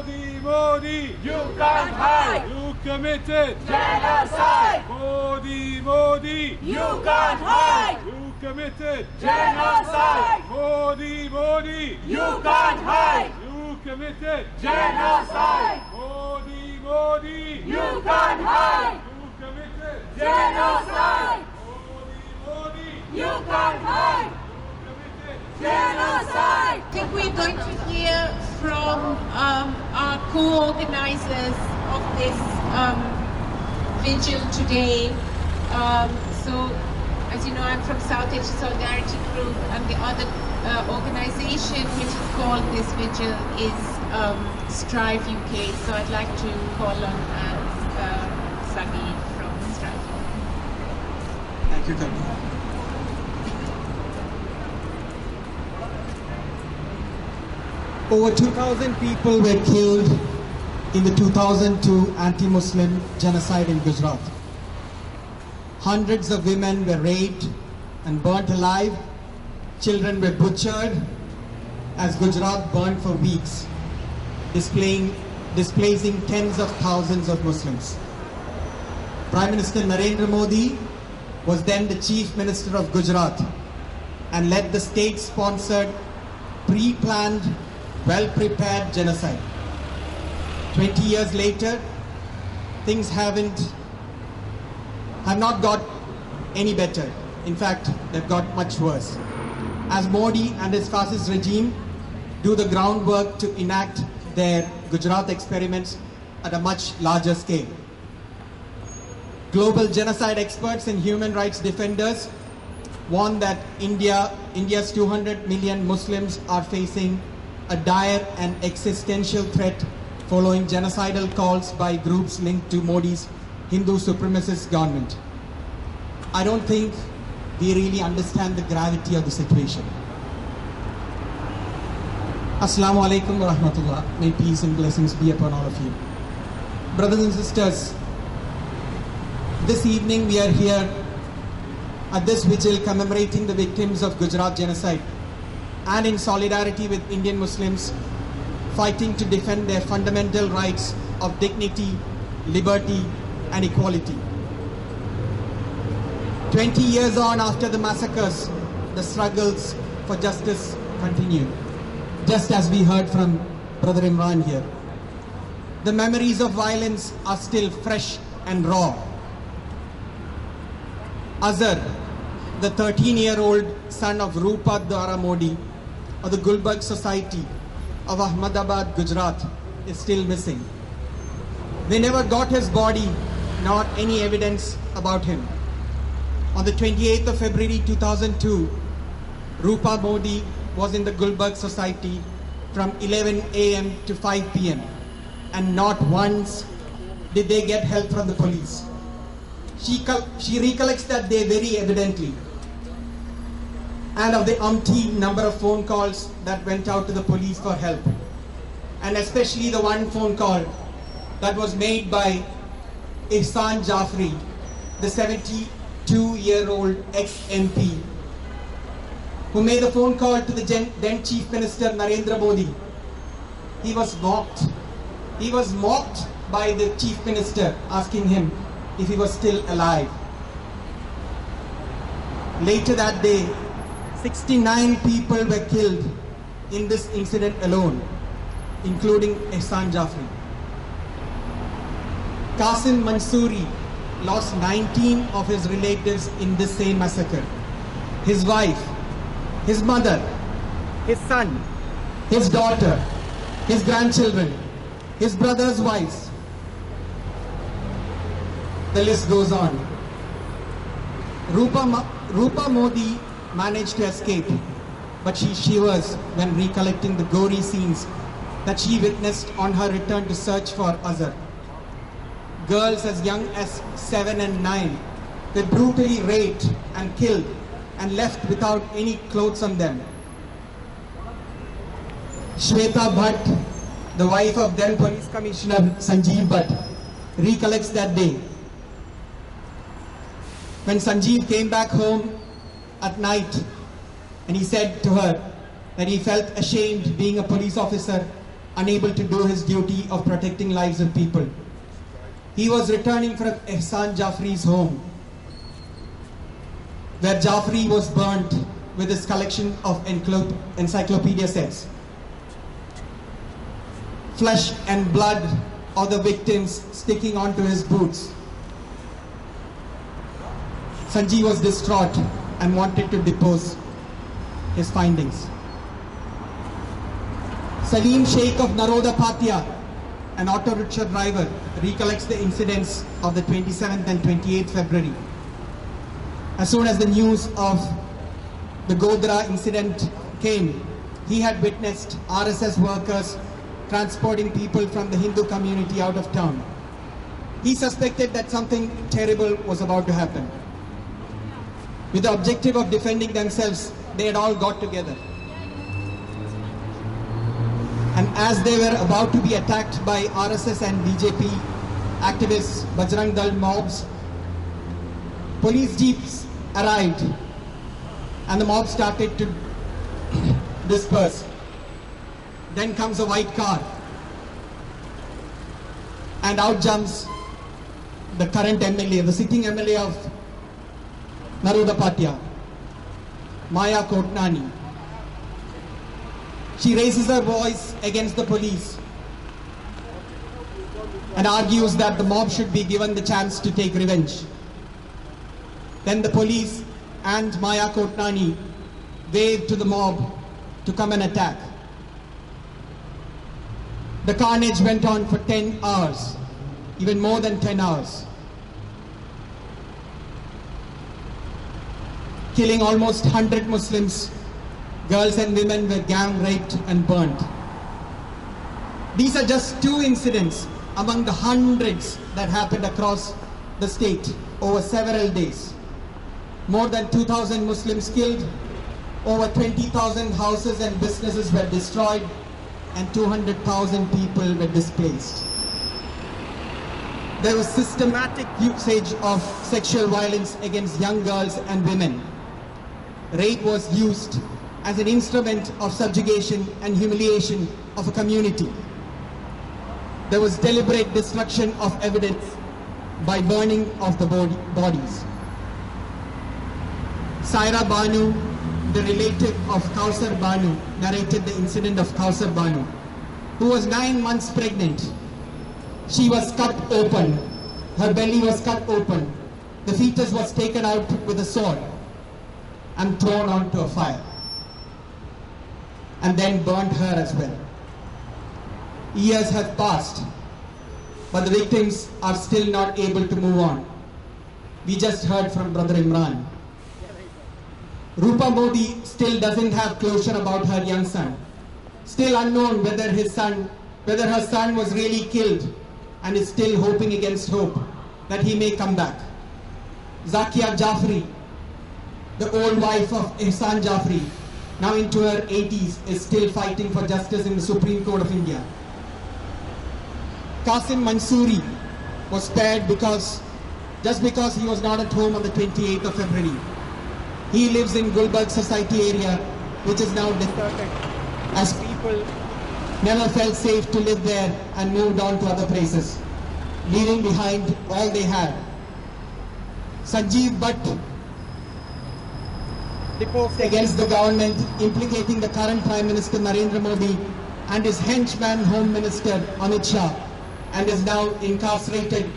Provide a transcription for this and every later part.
Modi, Modi, you can't hide. you committed Genocide. Modi, Modi, You can't hide. you committed Genocide. Modi, Modi, You can't hide. you committed Genocide. Modi, Modi, You can't hide. you committed Genocide. Modi, Modi, You can't hide. committed Genocide. I think we're going to hear from our co-organizers of this vigil today. So, as you know, I'm from South Asian Solidarity Group, and the other organization which is called this vigil is Strive UK. So I'd like to call on Sagi from Strive UK. Thank you, Kalpana. Over 2,000 people were killed in the 2002 anti-Muslim genocide in Gujarat. Hundreds of women were raped and burnt alive. Children were butchered as Gujarat burned for weeks, displacing tens of thousands of Muslims. Prime Minister Narendra Modi was then the Chief Minister of Gujarat and led the state-sponsored, pre-planned, well-prepared genocide. 20 years later, things have not got any better. In fact, they've got much worse. As Modi and his fascist regime do the groundwork to enact their Gujarat experiments at a much larger scale. Global genocide experts and human rights defenders warn that India's 200 million Muslims are facing a dire and existential threat following genocidal calls by groups linked to Modi's Hindu-supremacist government. I don't think we really understand the gravity of the situation. Assalamu alaikum wa rahmatullah. May peace and blessings be upon all of you. Brothers and sisters, this evening we are here at this vigil commemorating the victims of Gujarat genocide and in solidarity with Indian Muslims fighting to defend their fundamental rights of dignity, liberty and equality. 20 years on after the massacres, the struggles for justice continue. Just as we heard from Brother Imran here. The memories of violence are still fresh and raw. Azhar, the 13-year-old son of Rupa Dwara Modi of the Gulbarg Society of Ahmedabad, Gujarat, is still missing. They never got his body, nor any evidence about him. On the 28th of February 2002, Rupa Modi was in the Gulbarg Society from 11 a.m. to 5 p.m. and not once did they get help from the police. She recollects that day very evidently, and of the umpteen number of phone calls that went out to the police for help, and especially the one phone call that was made by Ihsan Jafri, the 72-year-old ex-MP, who made a phone call to the then Chief Minister Narendra Modi. He was mocked. He was mocked by the Chief Minister, asking him if he was still alive. Later that day, 69 people were killed in this incident alone, including Ihsan Jafri. Qasim Mansoori lost 19 of his relatives in this same massacre. His wife, his mother, his son, his daughter, his grandchildren, his brother's wives. The list goes on. Rupa Modi managed to escape, but she shivers when recollecting the gory scenes that she witnessed on her return to search for Azhar. Girls as young as 7 and 9 were brutally raped and killed and left without any clothes on them. Shweta Bhatt, the wife of then Police Commissioner Sanjeev Bhatt, recollects that day. When Sanjeev came back home at night and he said to her that he felt ashamed being a police officer unable to do his duty of protecting lives of people. He was returning from Ehsan Jafri's home, where Jafri was burnt with his collection of encyclopedia sets. Flesh and blood of the victims sticking onto his boots. Sanjeev was distraught and wanted to depose his findings. Salim Sheikh of Naroda Patia, an auto rickshaw driver, recollects the incidents of the 27th and 28th February. As soon as the news of the Godhra incident came, he had witnessed RSS workers transporting people from the Hindu community out of town. He suspected that something terrible was about to happen. With the objective of defending themselves, they had all got together. And as they were about to be attacked by RSS and BJP activists, Bajrang Dal mobs, police jeeps arrived and the mob started to disperse. Then comes a white car and out jumps the current MLA, the sitting MLA of Naroda Patia, Maya Kotnani. She raises her voice against the police and argues that the mob should be given the chance to take revenge. Then the police and Maya Kotnani waved to the mob to come and attack. The carnage went on for 10 hours, even more than 10 hours, killing almost 100 Muslims. Girls and women were gang raped and burned. These are just two incidents among the hundreds that happened across the state over several days. More than 2,000 Muslims killed, over 20,000 houses and businesses were destroyed, and 200,000 people were displaced. There was systematic usage of sexual violence against young girls and women. Rape was used as an instrument of subjugation and humiliation of a community. There was deliberate destruction of evidence by burning of the bodies. Saira Banu, the relative of Kausar Banu, narrated the incident of Kausar Banu, who was 9 months pregnant. She was cut open. Her belly was cut open. The fetus was taken out with a sword and thrown onto a fire, and then burnt her as well. Years have passed, but the victims are still not able to move on. We just heard from Brother Imran. Rupa Modi still doesn't have closure about her young son. Still unknown whether her son was really killed, and is still hoping against hope that he may come back. Zakia Jafri, the old wife of Ehsan Jafri, now into her 80s, is still fighting for justice in the Supreme Court of India. Qasim Mansoori was spared just because he was not at home on the 28th of February. He lives in Gulbarg society area, which is now deserted, as people never felt safe to live there and moved on to other places, leaving behind all they had. Sanjeev Bhatt deposed against the government, implicating the current Prime Minister Narendra Modi and his henchman Home Minister Amit Shah, and is now incarcerated,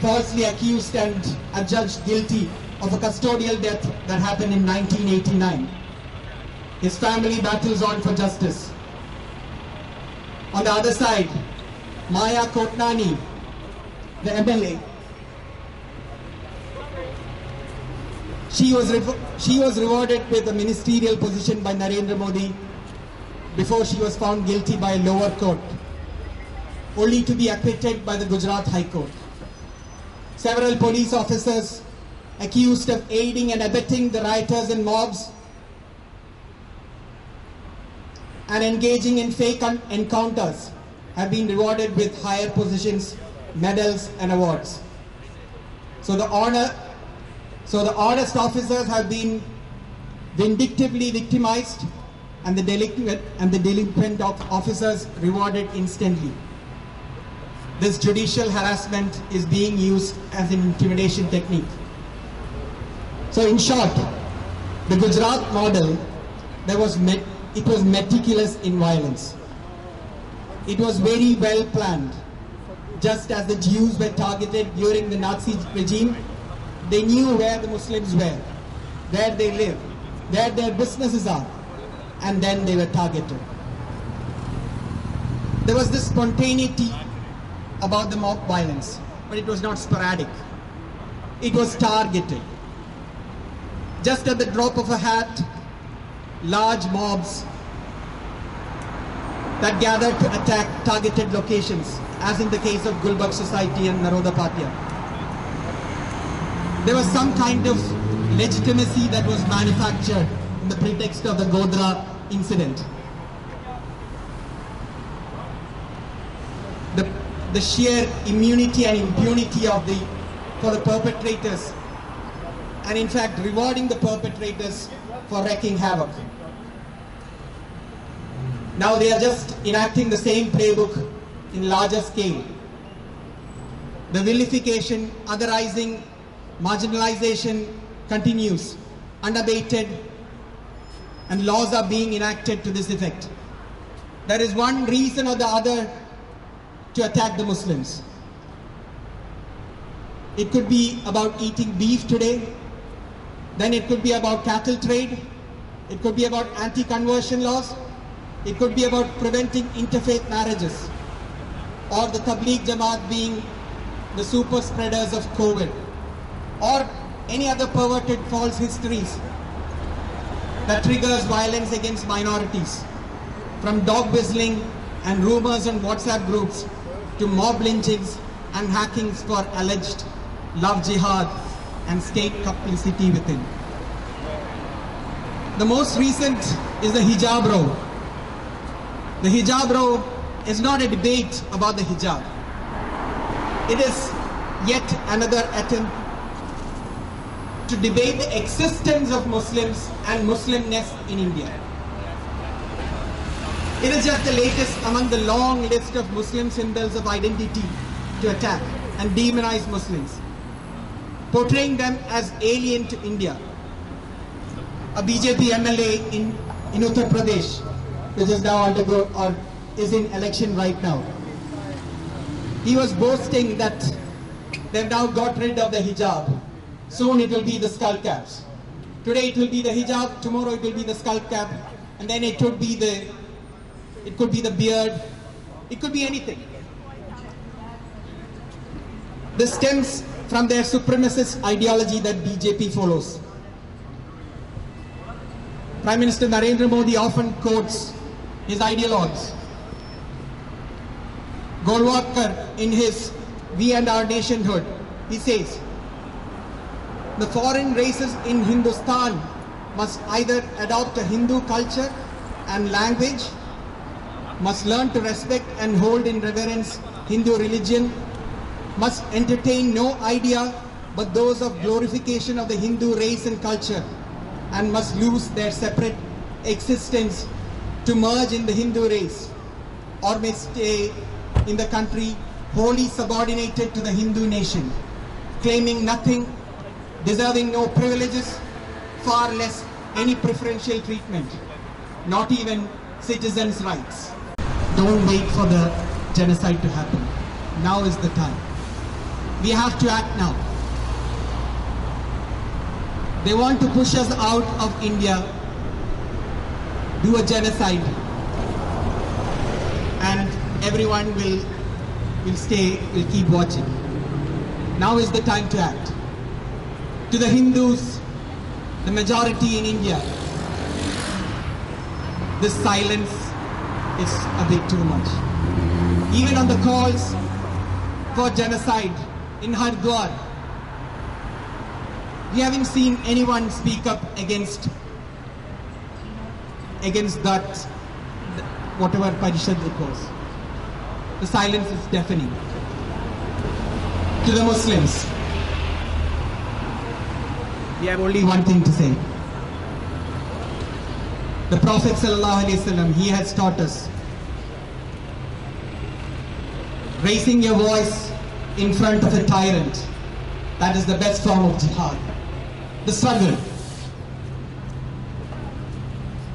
falsely accused and adjudged guilty of a custodial death that happened in 1989. His family battles on for justice. On the other side, Maya Kotnani, the MLA, she was rewarded with a ministerial position by Narendra Modi before she was found guilty by a lower court, only to be acquitted by the Gujarat High Court. Several police officers accused of aiding and abetting the rioters and mobs and engaging in fake encounters have been rewarded with higher positions, medals and awards. So the honest officers have been vindictively victimized, and the delinquent officers rewarded instantly. This judicial harassment is being used as an intimidation technique. So in short, the Gujarat model, it was meticulous in violence. It was very well planned. Just as the Jews were targeted during the Nazi regime, they knew where the Muslims were, where they live, where their businesses are, and then they were targeted. There was this spontaneity about the mob violence, but it was not sporadic. It was targeted. Just at the drop of a hat, large mobs that gathered to attack targeted locations, as in the case of Gulbarga Society and Naroda Patya. There was some kind of legitimacy that was manufactured in the pretext of the Godhra incident. The sheer immunity and impunity for the perpetrators, and in fact rewarding the perpetrators for wreaking havoc. Now they are just enacting the same playbook in larger scale. The vilification, otherizing, marginalization continues unabated, and laws are being enacted to this effect. There is one reason or the other to attack the Muslims. It could be about eating beef today, then it could be about cattle trade, it could be about anti-conversion laws, it could be about preventing interfaith marriages, or the Tabligh Jamaat being the super spreaders of COVID, or any other perverted false histories that triggers violence against minorities, from dog whistling and rumors on WhatsApp groups to mob lynchings and hackings for alleged love jihad and state complicity within. The most recent is the hijab row. The hijab row is not a debate about the hijab. It is yet another attempt to debate the existence of Muslims and Muslimness in India. It is just the latest among the long list of Muslim symbols of identity to attack and demonize Muslims, portraying them as alien to India. A BJP MLA in Uttar Pradesh, which is now is in election right now, he was boasting that they've now got rid of the hijab. Soon it will be the skull caps. Today it will be the hijab, tomorrow it will be the skull cap, and then it could be the beard, it could be anything. This stems from their supremacist ideology that BJP follows. Prime Minister Narendra Modi often quotes his ideologues. Golwalkar, in his We and Our Nationhood, he says, the foreign races in Hindustan must either adopt a Hindu culture and language, must learn to respect and hold in reverence Hindu religion, must entertain no idea but those of glorification of the Hindu race and culture, and must lose their separate existence to merge in the Hindu race, or may stay in the country wholly subordinated to the Hindu nation, claiming nothing, deserving no privileges, far less any preferential treatment, not even citizens' rights. Don't wait for the genocide to happen. Now is the time. We have to act now. They want to push us out of India, do a genocide, and everyone will keep watching. Now is the time to act. To the Hindus, the majority in India, this silence is a bit too much. Even on the calls for genocide in Haridwar, we haven't seen anyone speak up against that, whatever parishad it was. The silence is deafening. To the Muslims, we have only one thing to say. The Prophet ﷺ, he has taught us, raising your voice in front of a tyrant, that is the best form of jihad. The struggle.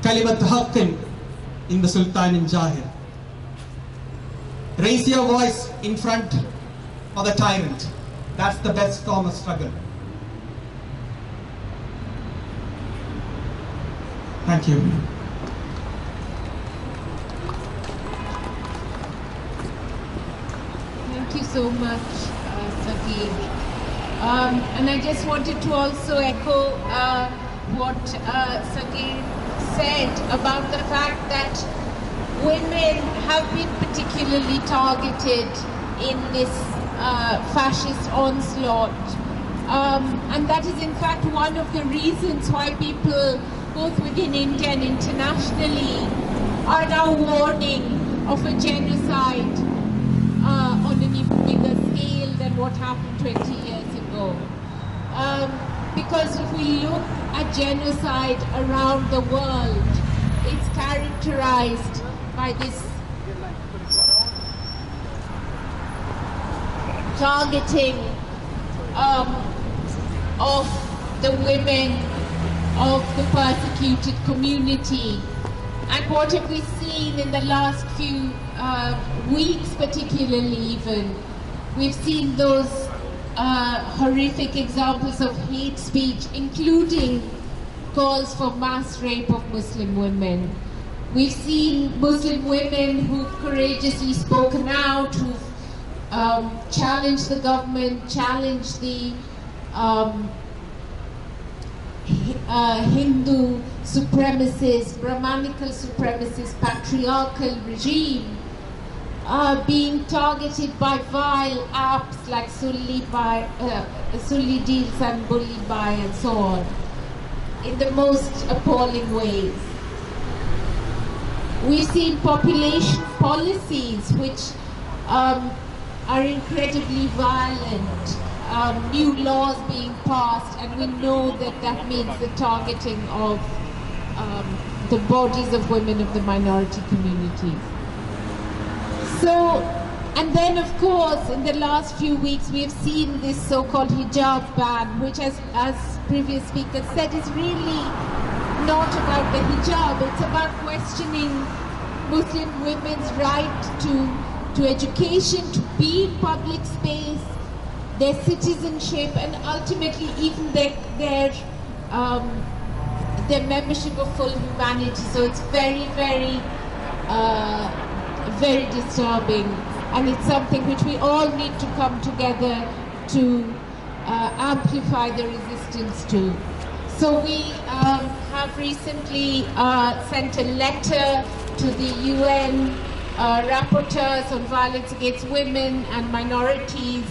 Kalimat haqqin in the Sultan in Jahir. Raise your voice in front of the tyrant. That's the best form of struggle. Thank you. Thank you so much, Saqib. And I just wanted to also echo what Saqib said about the fact that women have been particularly targeted in this fascist onslaught. And that is in fact one of the reasons why people, both within India and internationally, are now warning of a genocide on an even bigger scale than what happened 20 years ago. Because if we look at genocide around the world, it's characterized by this targeting of the women of the persecuted community. And what have we seen in the last few weeks particularly even? We've seen those horrific examples of hate speech, including calls for mass rape of Muslim women. We've seen Muslim women who've courageously spoken out, who've challenged the government, challenged the Hindu-supremacist, Brahmanical supremacist, patriarchal regime, being targeted by vile apps like Sulli Deals and Bully Buy and so on, in the most appalling ways. We've seen population policies which are incredibly violent, new laws being passed, and we know that that means the targeting of the bodies of women of the minority communities. So, and then of course, in the last few weeks, we have seen this so-called hijab ban, which, as previous speakers said, is really not about the hijab. It's about questioning Muslim women's right to education, to be in public space, their citizenship, and ultimately even their membership of full humanity. So it's very, very, very disturbing, and it's something which we all need to come together to amplify the resistance to. So we have recently sent a letter to the UN rapporteurs on violence against women and minorities,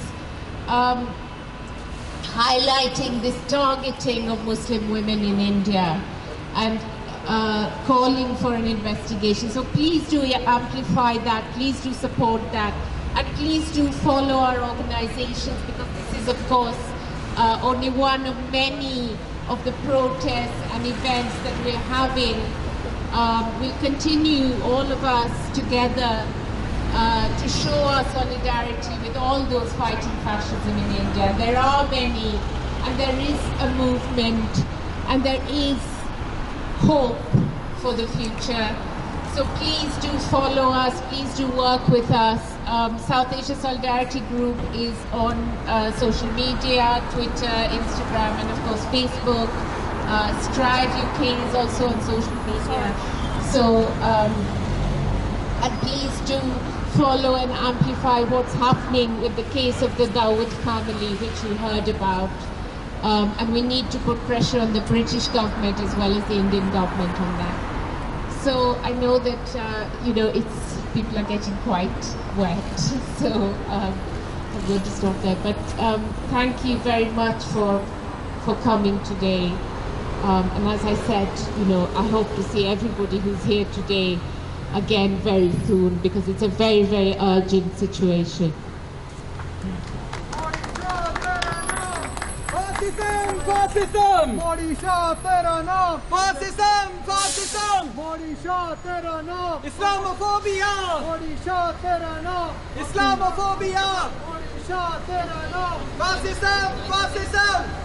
highlighting this targeting of Muslim women in India and calling for an investigation. So please do amplify that, please do support that, and please do follow our organizations, because this is of course only one of many of the protests and events that we're having. We'll continue, all of us together, to show our solidarity with all those fighting fascism in India. There are many, and there is a movement, and there is hope for the future. So please do follow us, please do work with us. South Asia Solidarity Group is on social media, Twitter, Instagram, and of course Facebook. Strive UK is also on social media. So, and please do follow and amplify what's happening with the case of the Dawood family, which you heard about. And we need to put pressure on the British government as well as the Indian government on that. So I know that, people are getting quite wet. So I'm going to stop there. But thank you very much for coming today. And as I said, I hope to see everybody who's here today again very soon, because it's a very, very urgent situation. Fascism! Fascism! Modi Shah तेरा नाम Fascism! Fascism! Modi Shah तेरा नाम Islamophobia! Modi Shah तेरा नाम Islamophobia! Modi Shah तेरा नाम Fascism! Fascism!